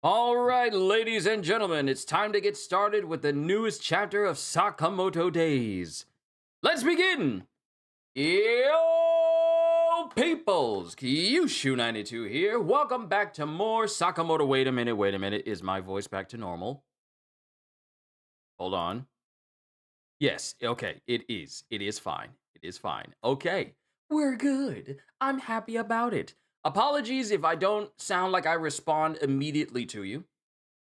All right, ladies and gentlemen, it's time to get started with the newest chapter of Sakamoto Days. Let's begin! Yo, peoples! Qushu92 here. Welcome back to more Sakamoto. Wait a minute. Is my voice back to normal? Hold on. Yes, okay, it is. It is fine. It is fine. Okay, we're good. I'm happy about it. Apologies if I don't sound like I respond immediately to you,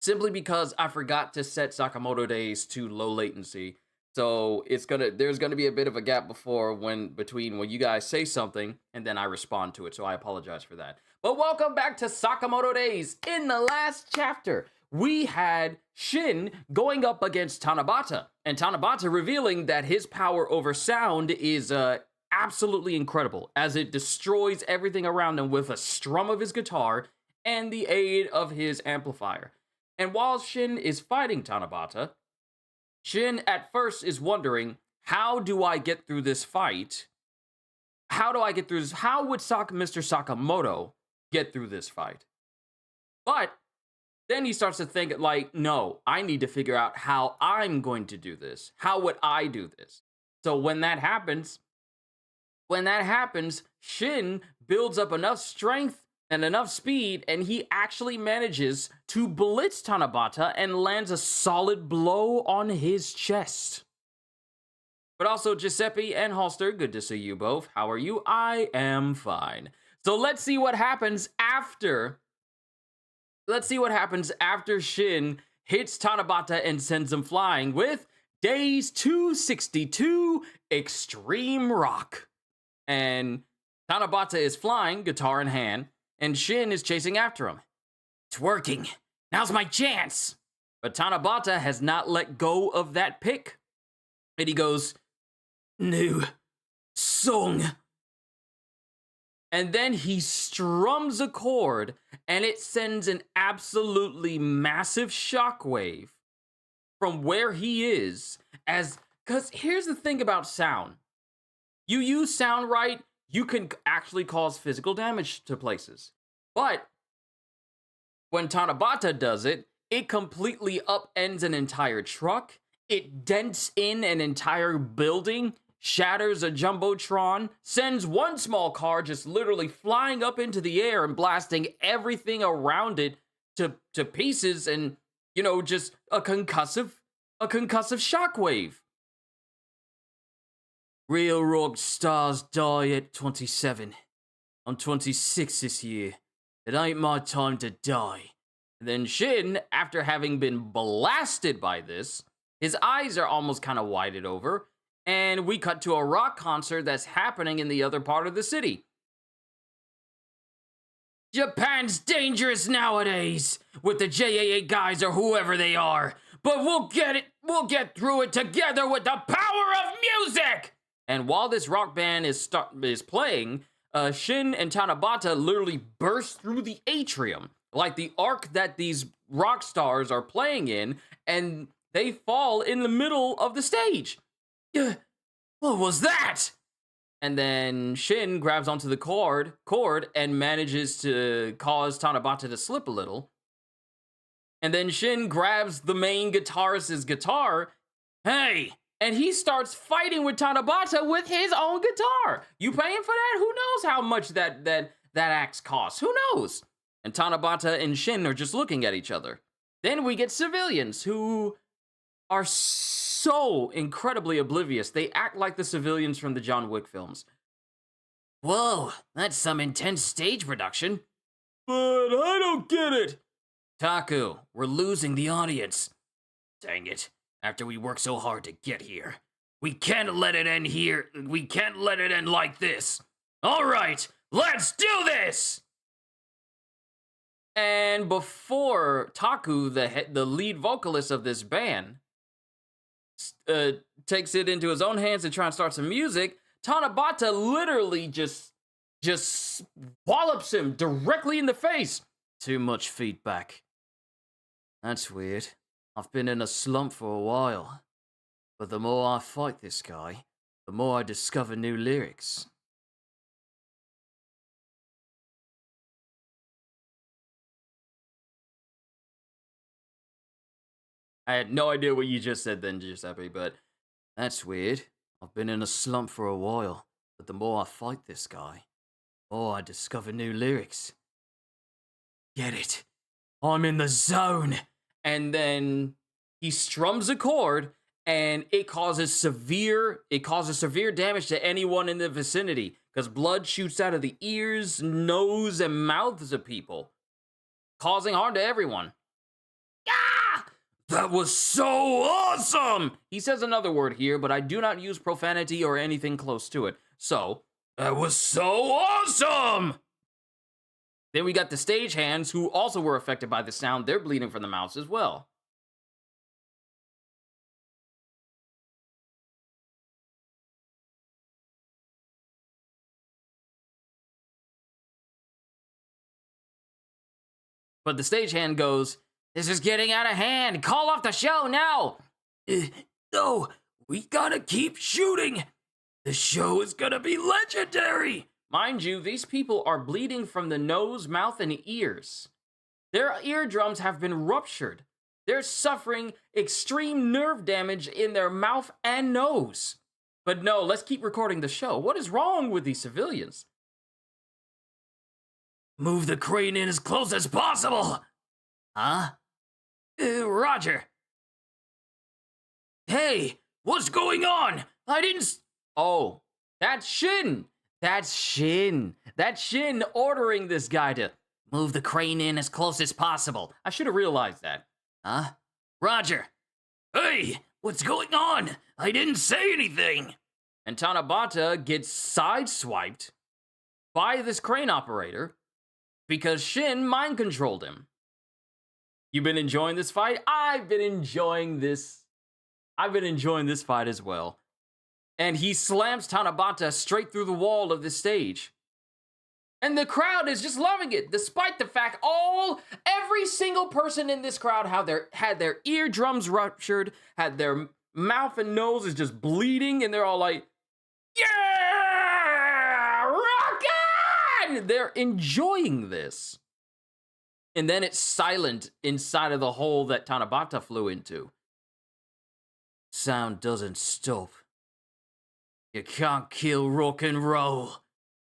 simply because I forgot to set Sakamoto Days to low latency. So there's gonna be a bit of a gap between when you guys say something and then I respond to it. So I apologize for that. But welcome back to Sakamoto Days. In the last chapter, we had Shin going up against Tanabata, and Tanabata revealing that his power over sound is absolutely incredible, as it destroys everything around him with a strum of his guitar and the aid of his amplifier. And while Shin is fighting Tanabata, Shin at first is wondering, how do I get through this fight? How do I get through this? How would Mr. Sakamoto get through this fight? But then he starts to think like, no, I need to figure out how I'm going to do this. How would I do this? So when that happens, Shin builds up enough strength and enough speed, and he actually manages to blitz Tanabata and lands a solid blow on his chest. But also Giuseppe and Holster, good to see you both. How are you? I am fine. So let's see what happens after. Let's see what happens after Shin hits Tanabata and sends him flying with Days 262 Extreme Rock. And Tanabata is flying, guitar in hand, and Shin is chasing after him. It's working. Now's my chance. But Tanabata has not let go of that pick. And he goes, new song. And then he strums a chord, and it sends an absolutely massive shockwave from where he is. Because here's the thing about sound. You use sound right, you can actually cause physical damage to places. But when Tanabata does it, it completely upends an entire truck. It dents in an entire building, shatters a jumbotron, sends one small car just literally flying up into the air and blasting everything around it to pieces, and, you know, just a concussive shockwave. Real rock stars die at 27. I'm 26 this year. It ain't my time to die. And then Shin, after having been blasted by this, his eyes are almost kind of widened over, and we cut to a rock concert that's happening in the other part of the city. Japan's dangerous nowadays with the JAA guys or whoever they are, but we'll get through it together with the power of music! And while this rock band is playing, Shin and Tanabata literally burst through the atrium, like the arc that these rock stars are playing in, and they fall in the middle of the stage. What was that? And then Shin grabs onto the chord and manages to cause Tanabata to slip a little. And then Shin grabs the main guitarist's guitar. Hey! And he starts fighting with Tanabata with his own guitar. You paying for that? Who knows how much that axe costs? Who knows? And Tanabata and Shin are just looking at each other. Then we get civilians who are so incredibly oblivious. They act like the civilians from the John Wick films. Whoa, that's some intense stage production. But I don't get it. Taku, we're losing the audience. Dang it. After we worked so hard to get here. We can't let it end here. We can't let it end like this. All right, let's do this! And before Taku, the lead vocalist of this band, takes it into his own hands and tries to start some music, Tanabata literally just wallops him directly in the face. Too much feedback. That's weird. I've been in a slump for a while, but the more I fight this guy, the more I discover new lyrics. I had no idea what you just said then, Giuseppe, but that's weird. I've been in a slump for a while, but the more I fight this guy, the more I discover new lyrics. Get it? I'm in the zone. And then he strums a chord, and it causes severe damage to anyone in the vicinity, because blood shoots out of the ears, nose, and mouths of people, causing harm to everyone. Ah! That was so awesome! He says another word here, but I do not use profanity or anything close to it. So, that was so awesome! Then we got the stagehands, who also were affected by the sound. They're bleeding from the mouths as well. But the stagehand goes, "This is getting out of hand. Call off the show now." No, we gotta keep shooting. The show is gonna be legendary. Mind you, these people are bleeding from the nose, mouth, and ears. Their eardrums have been ruptured. They're suffering extreme nerve damage in their mouth and nose. But no, let's keep recording the show. What is wrong with these civilians? Move the crane in as close as possible. Huh? Roger. Hey, what's going on? I didn't... Oh, that's Shin. That's Shin. That's Shin ordering this guy to move the crane in as close as possible. I should have realized that. Huh? Roger. Hey, what's going on? I didn't say anything. And Tanabata gets sideswiped by this crane operator because Shin mind controlled him. You been enjoying this fight? I've been enjoying this fight as well. And he slams Tanabata straight through the wall of the stage. And the crowd is just loving it, despite the fact every single person in this crowd had their eardrums ruptured, had their mouth and nose is just bleeding, and they're all like, yeah, rock on! They're enjoying this. And then it's silent inside of the hole that Tanabata flew into. Sound doesn't stop. You can't kill rock and roll.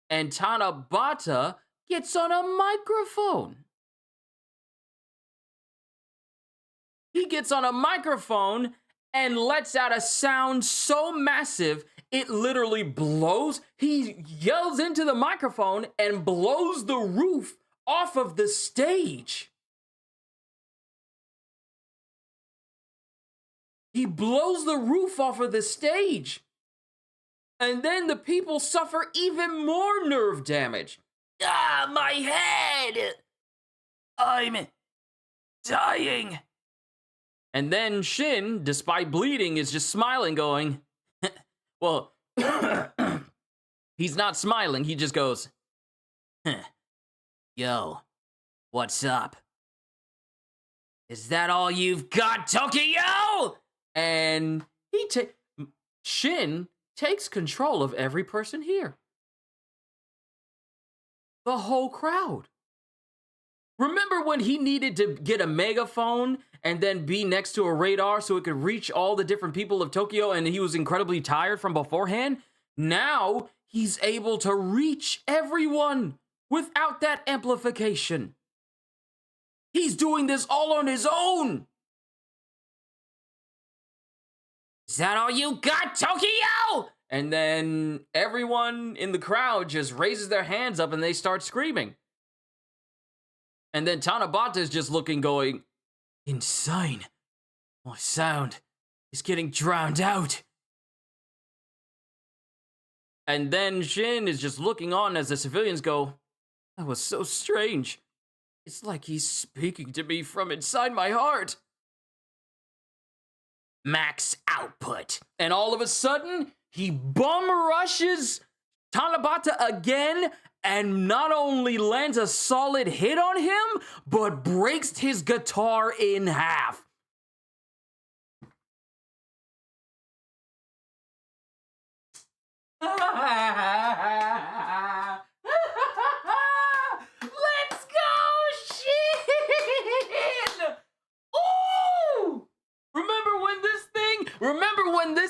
And Tanabata gets on a microphone. He gets on a microphone and lets out a sound so massive, it literally blows. He yells into the microphone and blows the roof off of the stage. He blows the roof off of the stage. And then the people suffer even more nerve damage. Ah, my head! I'm dying. And then Shin, despite bleeding, is just smiling, going, well, he's not smiling, he just goes, yo, what's up? Is that all you've got, Tokyo? And Shin takes control of every person here. The whole crowd. Remember when he needed to get a megaphone and then be next to a radar so it could reach all the different people of Tokyo, and he was incredibly tired from beforehand? Now he's able to reach everyone without that amplification. He's doing this all on his own. Is that all you got, Tokyo? And then everyone in the crowd just raises their hands up and they start screaming. And then Tanabata is just looking, going, insane. My sound is getting drowned out. And then Shin is just looking on as the civilians go, that was so strange. It's like he's speaking to me from inside my heart. Max output. And all of a sudden, he bum rushes Tanabata again and not only lands a solid hit on him, but breaks his guitar in half. Let's go, Shin! Ooh!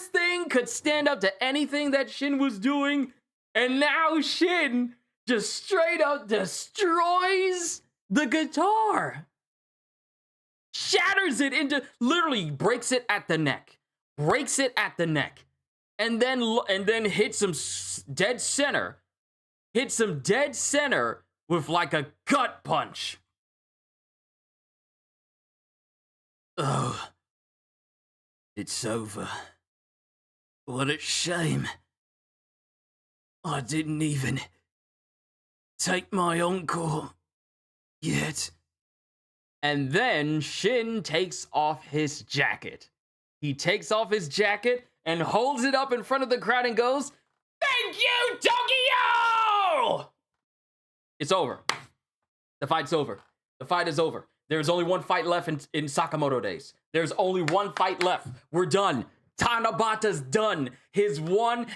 this thing could stand up to anything that Shin was doing, and now Shin just straight up destroys the guitar. Shatters it into, literally breaks it at the neck. Breaks it at the neck. And then hits him dead center. Hits him dead center with like a gut punch. Oh, it's over. What a shame. I didn't even take my encore yet. And then Shin takes off his jacket. He takes off his jacket and holds it up in front of the crowd and goes, "Thank you, Tokyo!" It's over. The fight's over. The fight is over. There's only one fight left in Sakamoto days. There's only one fight left. We're done. Tanabata's done. His one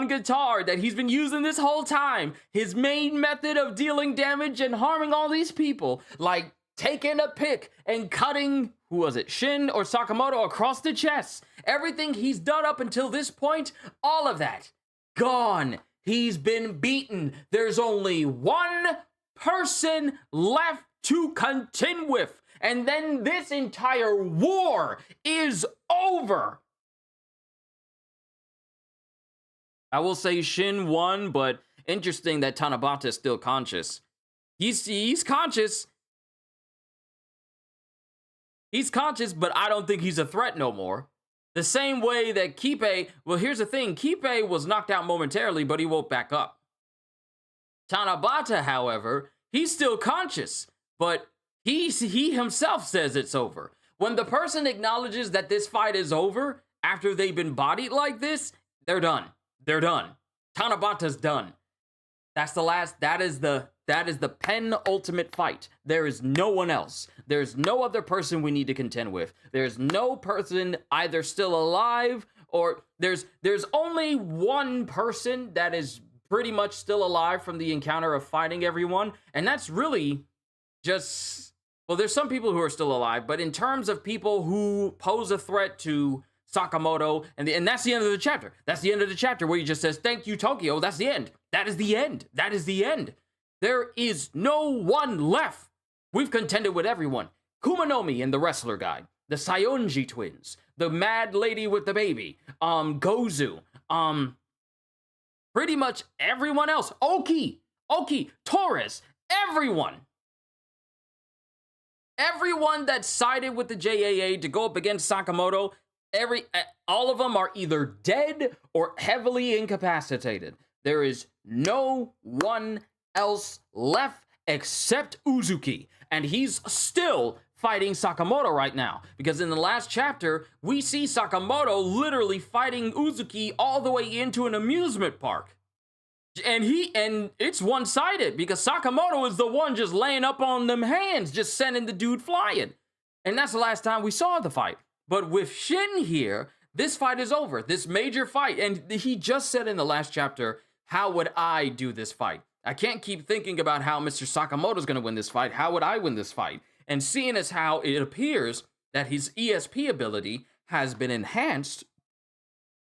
guitar that he's been using this whole time, his main method of dealing damage and harming all these people, like taking a pick and cutting, who was it, Shin or Sakamoto across the chest. Everything he's done up until this point, all of that, gone. He's been beaten. There's only one person left to contend with, and then this entire war is over. I will say Shin won, but interesting that Tanabata is still conscious. He's conscious. He's conscious, but I don't think he's a threat no more. The same way that Kipe, well, here's the thing. Kipe was knocked out momentarily, but he woke back up. Tanabata, however, he's still conscious, but he himself says it's over. When the person acknowledges that this fight is over after they've been bodied like this, they're done. They're done. Tanabata's done. That's the last. That is the penultimate fight. There is no one else. There's no other person we need to contend with. There's no person either still alive or there's only one person that is pretty much still alive from the encounter of fighting everyone, and that's really just, well, there's some people who are still alive, but in terms of people who pose a threat to Sakamoto, and that's the end of the chapter. That's the end of the chapter where he just says, "Thank you, Tokyo." That's the end. That is the end. That is the end. There is no one left. We've contended with everyone. Kumanomi and the wrestler guy, the Sayonji twins, the mad lady with the baby, Gozu, pretty much everyone else. Oki, Torres, everyone. Everyone that sided with the JAA to go up against Sakamoto, all of them are either dead or heavily incapacitated. There is no one else left except Uzuki, and he's still fighting Sakamoto right now, because in the last chapter, we see Sakamoto literally fighting Uzuki all the way into an amusement park. And it's one-sided, because Sakamoto is the one just laying up on them hands, just sending the dude flying. And that's the last time we saw the fight. But with Shin here, this fight is over, this major fight. And he just said in the last chapter, how would I do this fight? I can't keep thinking about how Mr. Sakamoto's going to win this fight. How would I win this fight? And seeing as how it appears that his ESP ability has been enhanced,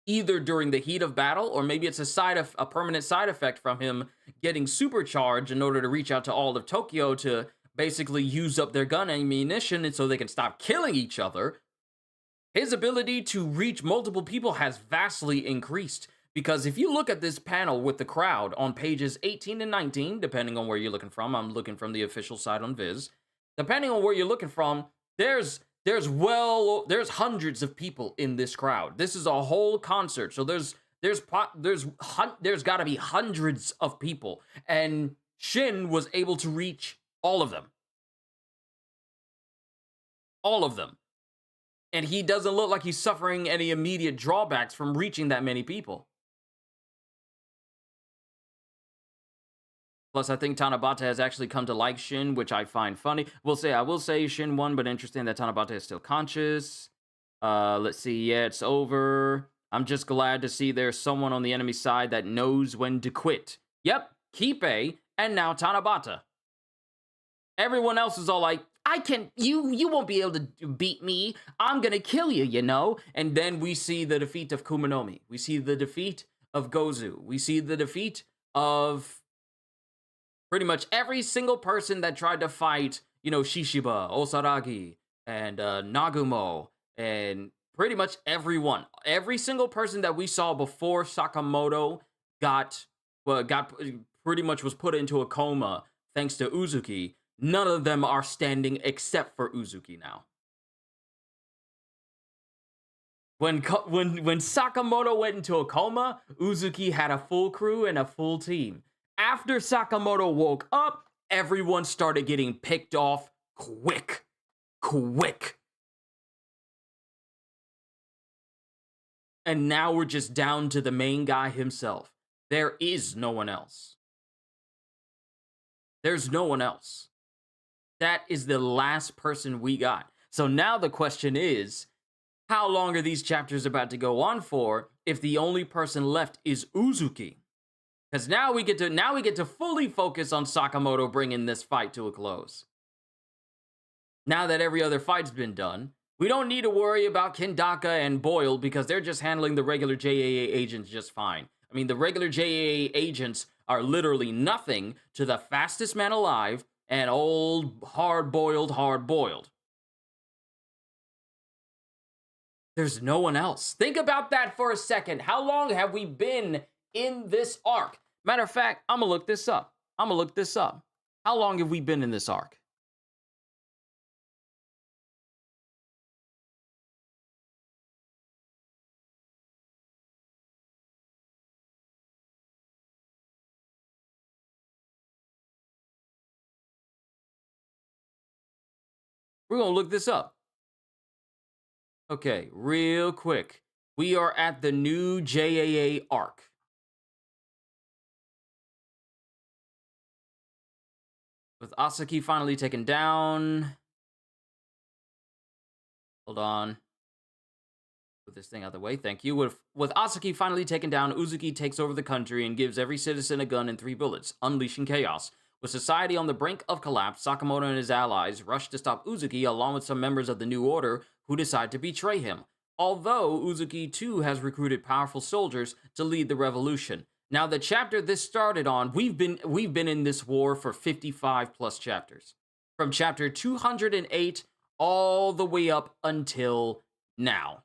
either during the heat of battle, or maybe it's a permanent side effect from him getting supercharged in order to reach out to all of Tokyo to basically use up their gun ammunition and so they can stop killing each other. His ability to reach multiple people has vastly increased, because if you look at this panel with the crowd on pages 18 and 19, depending on where you're looking from, I'm looking from the official site on Viz, depending on where you're looking from, there's hundreds of people in this crowd. This is a whole concert, so there's got to be hundreds of people, and Shin was able to reach all of them. All of them. And he doesn't look like he's suffering any immediate drawbacks from reaching that many people. Plus, I think Tanabata has actually come to like Shin, which I find funny. I will say Shin won, but interesting that Tanabata is still conscious. Let's see. Yeah, it's over. I'm just glad to see there's someone on the enemy side that knows when to quit. Yep, Kipe, and now Tanabata. Everyone else is all like, you won't be able to beat me. I'm gonna kill you, you know? And then we see the defeat of Kumanomi. We see the defeat of Gozu. We see the defeat of pretty much every single person that tried to fight, you know, Shishiba, Osaragi, and Nagumo, and pretty much everyone. Every single person that we saw before Sakamoto got pretty much was put into a coma thanks to Uzuki. None of them are standing except for Uzuki now. When Sakamoto went into a coma, Uzuki had a full crew and a full team. After Sakamoto woke up, everyone started getting picked off quick. And now we're just down to the main guy himself. There is no one else. There's no one else. That is the last person we got. So now the question is, how long are these chapters about to go on for if the only person left is Uzuki? Because now we get to fully focus on Sakamoto bringing this fight to a close. Now that every other fight's been done, we don't need to worry about Kendaka and Boyle because they're just handling the regular JAA agents just fine. I mean, the regular JAA agents are literally nothing to the fastest man alive and old hard-boiled. There's no one else. Think about that for a second. How long have we been in this arc? Matter of fact, I'm gonna look this up. How long have we been in this arc? We're gonna look this up. Okay, real quick. We are at the new JAA arc. With Asaki finally taken down. Hold on. Put this thing out of the way, thank you. With Asaki finally taken down, Uzuki takes over the country and gives every citizen a gun and 3 bullets, unleashing chaos. With society on the brink of collapse, Sakamoto and his allies rush to stop Uzuki along with some members of the New Order who decide to betray him. Although Uzuki too has recruited powerful soldiers to lead the revolution. Now the chapter this started on, we've been in this war for 55 plus chapters. From chapter 208 all the way up until now.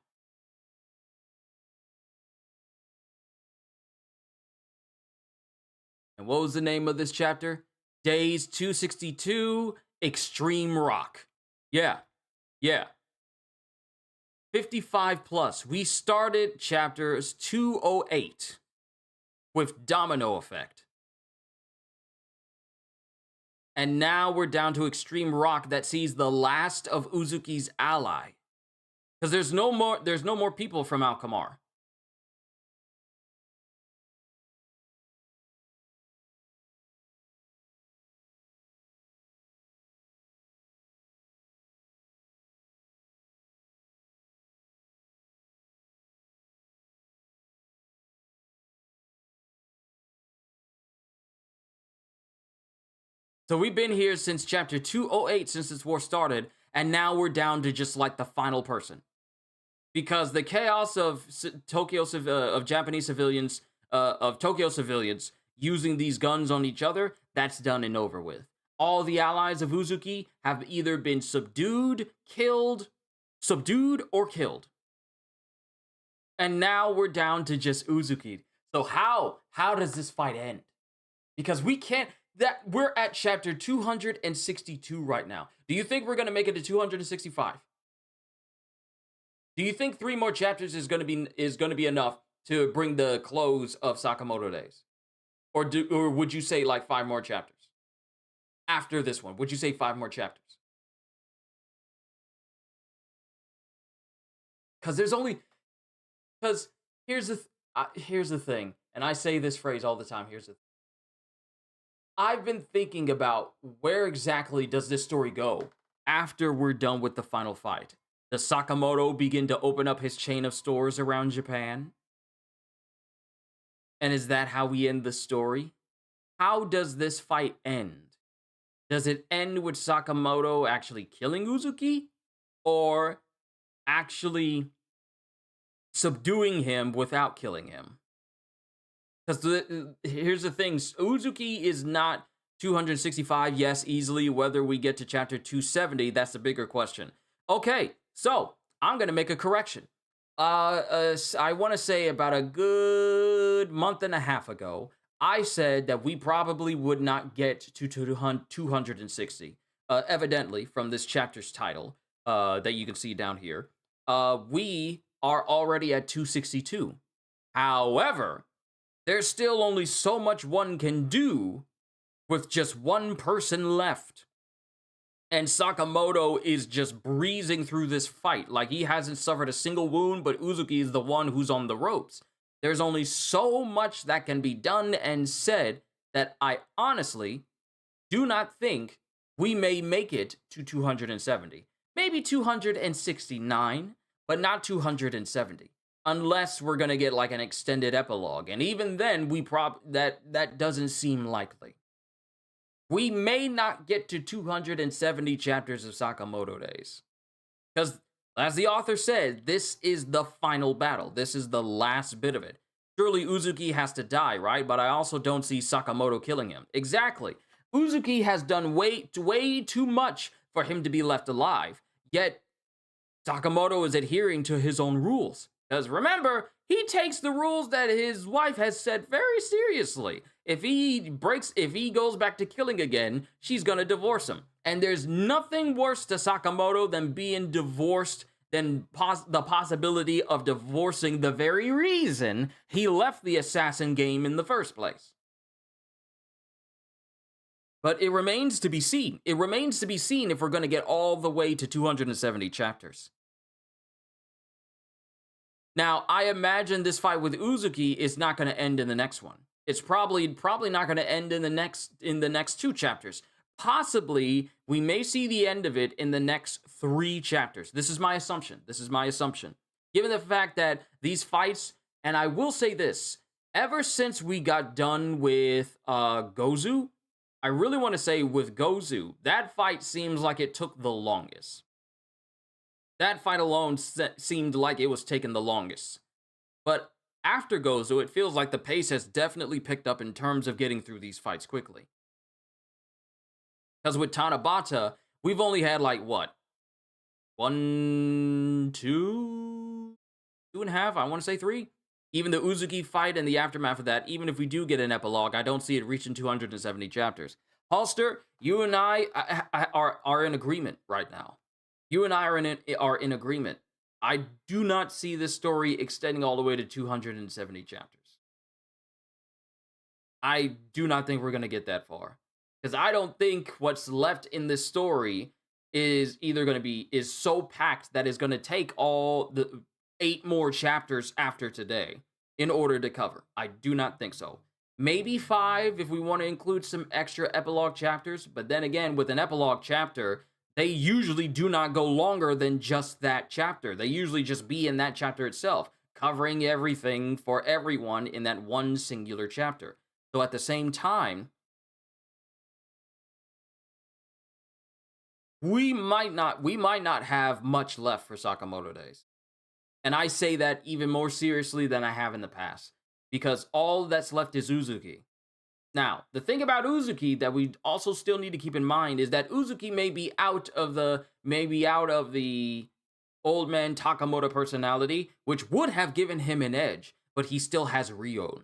And what was the name of this chapter? Days 262, Extreme Rock. Yeah. 55 plus. We started chapters 208 with Domino Effect. And now we're down to Extreme Rock that sees the last of Uzuki's ally. Because there's no more people from Alkamar. So we've been here since chapter 208, since this war started, and now we're down to just like the final person. Because the chaos of Japanese civilians, of Tokyo civilians using these guns on each other, that's done and over with. All the allies of Uzuki have either been subdued or killed. And now we're down to just Uzuki. So how does this fight end? Because we're at chapter 262 right now. Do you think we're going to make it to 265? Do you think 3 more chapters is going to be enough to bring the close of Sakamoto Days? Or would you say like 5 more chapters? After this one, would you say 5 more chapters? Cuz here's the thing, and I say this phrase all the time, I've been thinking about where exactly does this story go after we're done with the final fight. Does Sakamoto begin to open up his chain of stores around Japan? And is that how we end the story? How does this fight end? Does it end with Sakamoto actually killing Uzuki? Or actually subduing him without killing him? Because here's the thing, Uzuki is not 265, yes, easily. Whether we get to chapter 270, that's the bigger question. Okay, so I'm going to make a correction. I want to say about a good month and a half ago, I said that we probably would not get to 260. Evidently, from this chapter's title that you can see down here, we are already at 262. However, there's still only so much one can do with just one person left. And Sakamoto is just breezing through this fight like he hasn't suffered a single wound, but Uzuki is the one who's on the ropes. There's only so much that can be done and said that I honestly do not think we may make it to 270. Maybe 269, but not 270. Unless we're gonna get like an extended epilogue, and even then, that doesn't seem likely. We may not get to 270 chapters of Sakamoto Days, because as the author said, this is the final battle. This is the last bit of it. Surely Uzuki has to die, right? But I also don't see Sakamoto killing him. Exactly. Uzuki has done way too much for him to be left alive. Yet Sakamoto is adhering to his own rules. Because remember, he takes the rules that his wife has set very seriously. If he goes back to killing again, she's gonna divorce him. And there's nothing worse to Sakamoto than being divorced, than the possibility of divorcing the very reason he left the assassin game in the first place. But it remains to be seen. It remains to be seen if we're gonna get all the way to 270 chapters. Now, I imagine this fight with Uzuki is not going to end in the next one. It's probably not going to end in the next 2 chapters. Possibly, we may see the end of it in the next 3 chapters. This is my assumption. Given the fact that these fights, and I will say this, ever since we got done with Gozu, I really want to say with Gozu, that fight seems like it took the longest. That fight alone seemed like it was taking the longest. But after Gozu, it feels like the pace has definitely picked up in terms of getting through these fights quickly. Because with Tanabata, we've only had like, what? 1, 2, 2.5, I want to say 3? Even the Uzuki fight and the aftermath of that, even if we do get an epilogue, I don't see it reaching 270 chapters. Holster, you and I are in agreement right now. You and I are in agreement. I do not see this story extending all the way to 270 chapters. I do not think we're going to get that far. Because I don't think what's left in this story is either going to be so packed that it's going to take all the 8 more chapters after today in order to cover. I do not think so. Maybe 5 if we want to include some extra epilogue chapters. But then again, with an epilogue chapter, they usually do not go longer than just that chapter. They usually just be in that chapter itself, covering everything for everyone in that one singular chapter. So at the same time, we might not have much left for Sakamoto Days. And I say that even more seriously than I have in the past, because all that's left is Uzuki. Now, the thing about Uzuki that we also still need to keep in mind is that Uzuki may be out of the old man Takamoto personality, which would have given him an edge, but he still has Rion.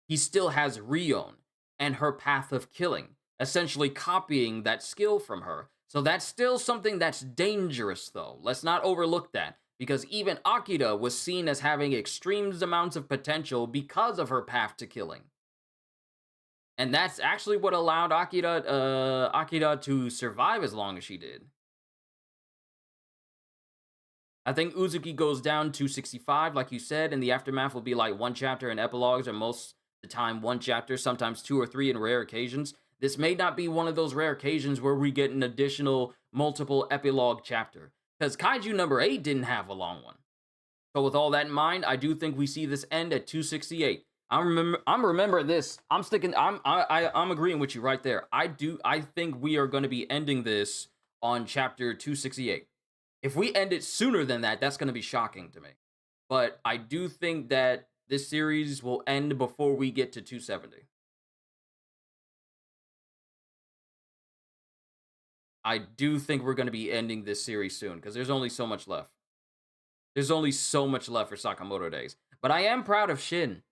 He still has Rion and her path of killing, essentially copying that skill from her. So that's still something that's dangerous, though. Let's not overlook that, because even Akira was seen as having extreme amounts of potential because of her path to killing. And that's actually what allowed Akira to survive as long as she did. I think Uzuki goes down to 65, like you said, and the aftermath will be like 1 chapter and epilogues, or most of the time 1 chapter, sometimes 2 or 3 in rare occasions. This may not be one of those rare occasions where we get an additional multiple epilogue chapter, because Kaiju number 8 didn't have a long one. So with all that in mind, I do think we see this end at 268. I'm remembering this. I'm sticking. I'm agreeing with you right there. I think we are going to be ending this on chapter 268. If we end it sooner than that, that's going to be shocking to me. But I do think that this series will end before we get to 270. I do think we're going to be ending this series soon because there's only so much left. There's only so much left for Sakamoto Days. But I am proud of Shin.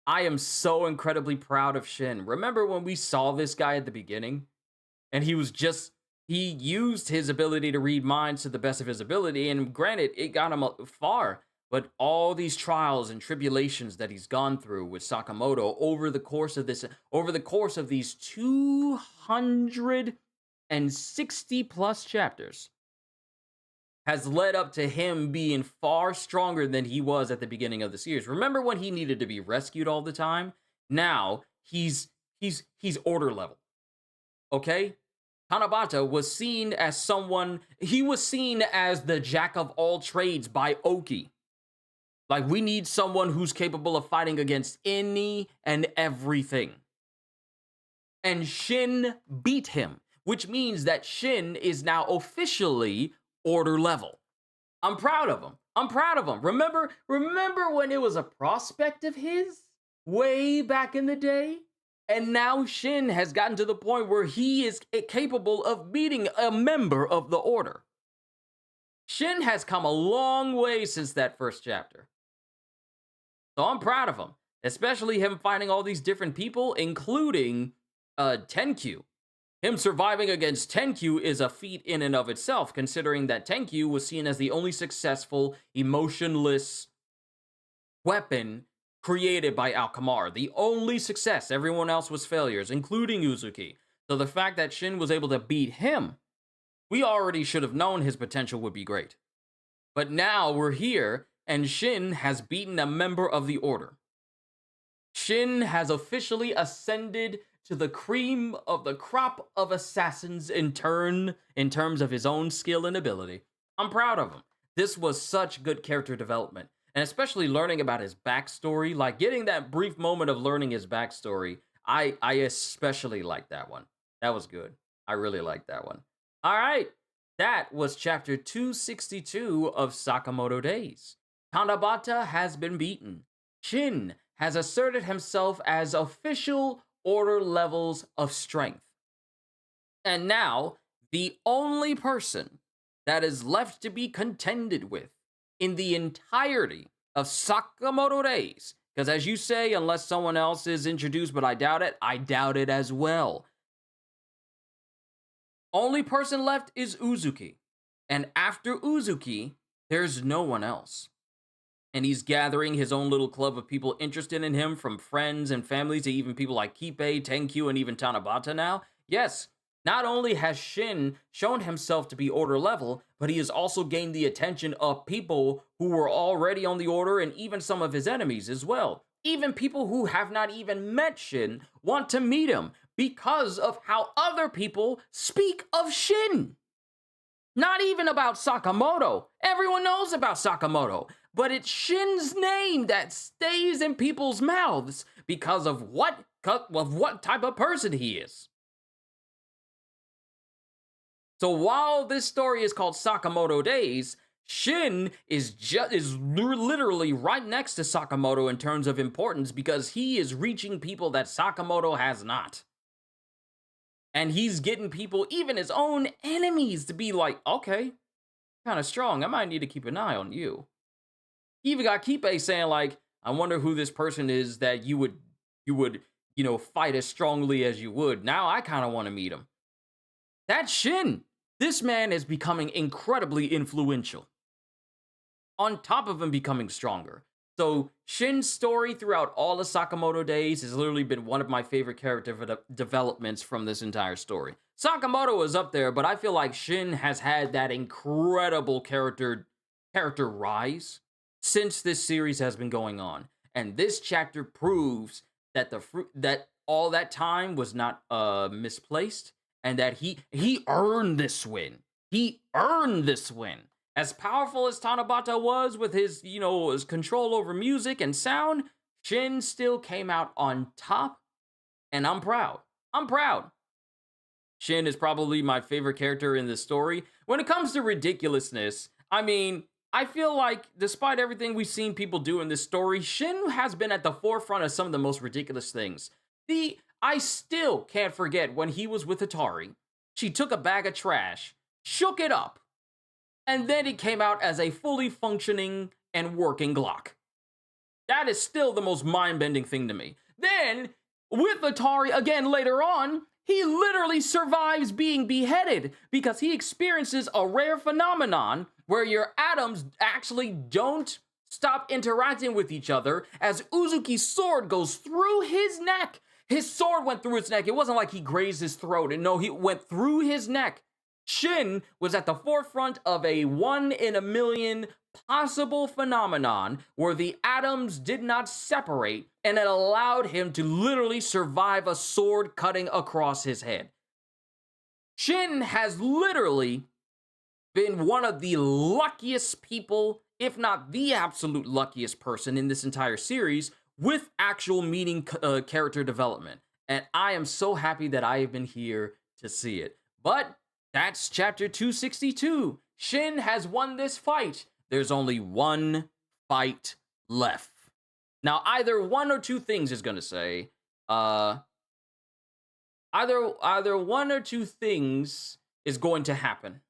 I am so incredibly proud of Shin. Remember when we saw this guy at the beginning? And he used his ability to read minds to the best of his ability. And granted, it got him far. But all these trials and tribulations that he's gone through with Sakamoto over the course of these 260 plus chapters has led up to him being far stronger than he was at the beginning of the series. Remember when he needed to be rescued all the time? Now he's order level. Okay? Tanabata was seen as the jack of all trades by Oki. Like, we need someone who's capable of fighting against any and everything. And Shin beat him, which means that Shin is now officially order level. I'm proud of him. Remember when it was a prospect of his way back in the day? And now Shin has gotten to the point where he is capable of beating a member of the order. Shin has come a long way since that first chapter. So I'm proud of him, especially him fighting all these different people, including Tenkyu. Him surviving against Tenkyu is a feat in and of itself, considering that Tenkyu was seen as the only successful, emotionless weapon created by Alkamar. The only success. Everyone else was failures, including Uzuki. So the fact that Shin was able to beat him, we already should have known his potential would be great. But now we're here, and Shin has beaten a member of the Order. Shin has officially ascended to the cream of the crop of assassins in terms of his own skill and ability. I'm proud of him. This was such good character development, and especially learning about his backstory, like getting that brief moment of learning his backstory, I especially liked that one. That was good. I really liked that one. All right, that was chapter 262 of Sakamoto Days. Tanabata has been beaten. Shin has asserted himself as official order levels of strength. And now, the only person that is left to be contended with in the entirety of Sakamoto Days, because as you say, unless someone else is introduced, but I doubt it as well. Only person left is Uzuki. And after Uzuki, there's no one else. And he's gathering his own little club of people interested in him, from friends and family to even people like Kippei, Tenkyu, and even Tanabata now. Yes, not only has Shin shown himself to be order level, but he has also gained the attention of people who were already on the order, and even some of his enemies as well. Even people who have not even met Shin want to meet him because of how other people speak of Shin. Not even about Sakamoto. Everyone knows about Sakamoto. But it's Shin's name that stays in people's mouths because of what type of person he is. So while this story is called Sakamoto Days, Shin is literally right next to Sakamoto in terms of importance because he is reaching people that Sakamoto has not. And he's getting people, even his own enemies, to be like, okay, kind of strong. I might need to keep an eye on you. He even got Kippei saying, like, I wonder who this person is that you would, fight as strongly as you would. Now I kind of want to meet him. That's Shin. This man is becoming incredibly influential. On top of him becoming stronger. So Shin's story throughout all the Sakamoto Days has literally been one of my favorite character developments from this entire story. Sakamoto is up there, but I feel like Shin has had that incredible character rise since this series has been going on. And this chapter proves that that all that time was not misplaced, and that he earned this win. He earned this win. As powerful as Tanabata was with his, his control over music and sound, Shin still came out on top, and I'm proud. I'm proud. Shin is probably my favorite character in this story. When it comes to ridiculousness, I mean, I feel like despite everything we've seen people do in this story, Shin has been at the forefront of some of the most ridiculous things. I still can't forget when he was with Atari. She took a bag of trash, shook it up, and then it came out as a fully functioning and working Glock. That is still the most mind-bending thing to me. Then, with Atari again later on, he literally survives being beheaded because he experiences a rare phenomenon where your atoms actually don't stop interacting with each other as Uzuki's sword goes through his neck. His sword went through his neck. It wasn't like he grazed his throat. No, he went through his neck. Shin was at the forefront of a 1 in a million possible phenomenon where the atoms did not separate, and it allowed him to literally survive a sword cutting across his head. Shin has literally been one of the luckiest people, if not the absolute luckiest person in this entire series with actual meaning character development. And I am so happy that I have been here to see it. But that's chapter 262. Shin has won this fight. There's only one fight left. Now, either one or two things is going to say. Either one or two things is going to happen.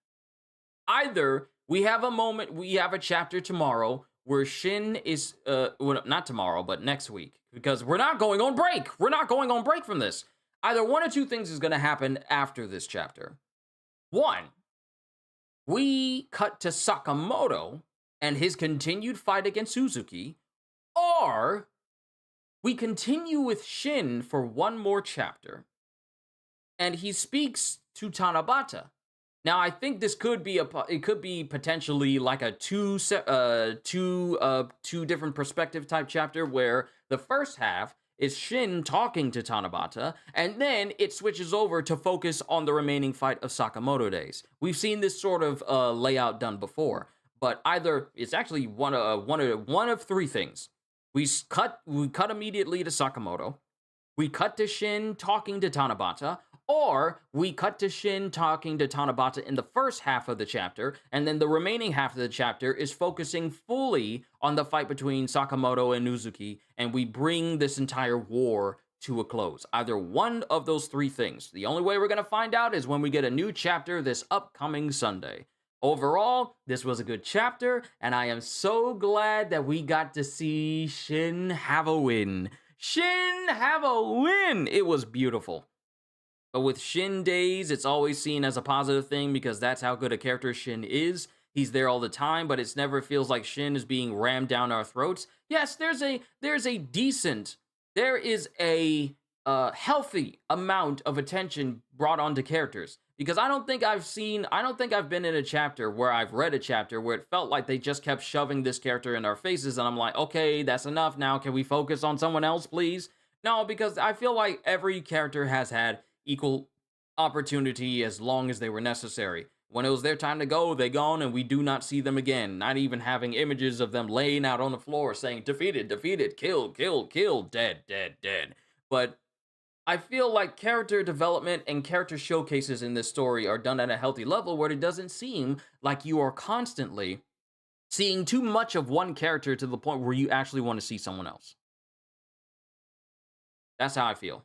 Either we have a moment, we have a chapter tomorrow where Shin is, well, not tomorrow, but next week, because we're not going on break. We're not going on break from this. Either one or two things is going to happen after this chapter. One, we cut to Sakamoto and his continued fight against Uzuki, or we continue with Shin for one more chapter, and he speaks to Tanabata. Now, I think this could be it could be potentially like a two different perspective type chapter where the first half is Shin talking to Tanabata, and then it switches over to focus on the remaining fight of Sakamoto days. We've seen this sort of layout done before, but either it's actually one of three things. We cut immediately to Sakamoto, we cut to Shin talking to Tanabata, or we cut to Shin talking to Tanabata in the first half of the chapter, and then the remaining half of the chapter is focusing fully on the fight between Sakamoto and Uzuki, and we bring this entire war to a close. Either one of those three things. The only way we're going to find out is when we get a new chapter this upcoming Sunday. Overall, this was a good chapter, and I am so glad that we got to see Shin have a win. Shin have a win! It was beautiful. But with Shin days, it's always seen as a positive thing because that's how good a character Shin is. He's there all the time, but it never feels like Shin is being rammed down our throats. Yes, there is a healthy amount of attention brought onto characters. Because I don't think I've been in a chapter where I've read a chapter where it felt like they just kept shoving this character in our faces, and I'm like, okay, that's enough now. Can we focus on someone else, please? No, because I feel like every character has had equal opportunity as long as they were necessary. When it was their time to go, they gone, and we do not see them again. Not even having images of them laying out on the floor saying, defeated, defeated, killed, killed, killed, dead, dead, dead. But I feel like character development and character showcases in this story are done at a healthy level where it doesn't seem like you are constantly seeing too much of one character to the point where you actually want to see someone else. That's how I feel.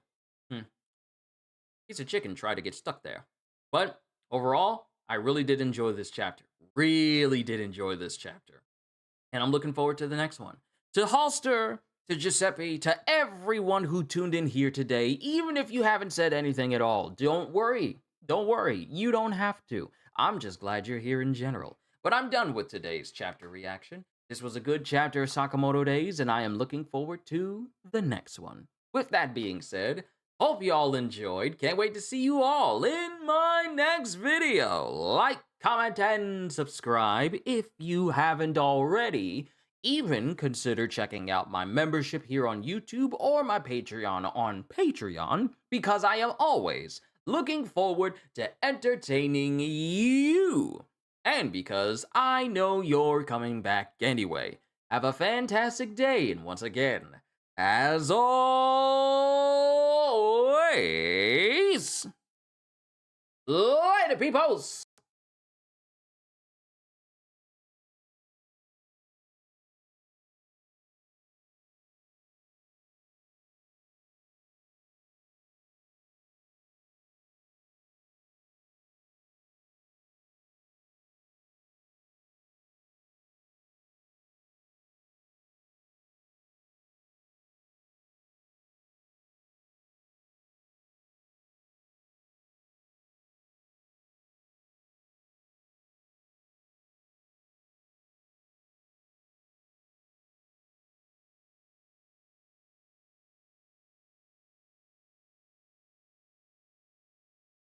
Piece of chicken tried to get stuck there. But overall, I really did enjoy this chapter. Really did enjoy this chapter. And I'm looking forward to the next one. To Halster, to Giuseppe, to everyone who tuned in here today, even if you haven't said anything at all, don't worry. Don't worry. You don't have to. I'm just glad you're here in general. But I'm done with today's chapter reaction. This was a good chapter of Sakamoto Days, and I am looking forward to the next one. With that being said, hope you all enjoyed. Can't wait to see you all in my next video. Like, comment, and subscribe if you haven't already. Even consider checking out my membership here on YouTube or my Patreon on Patreon, because I am always looking forward to entertaining you. And because I know you're coming back anyway. Have a fantastic day, and once again, as always, later, peoples.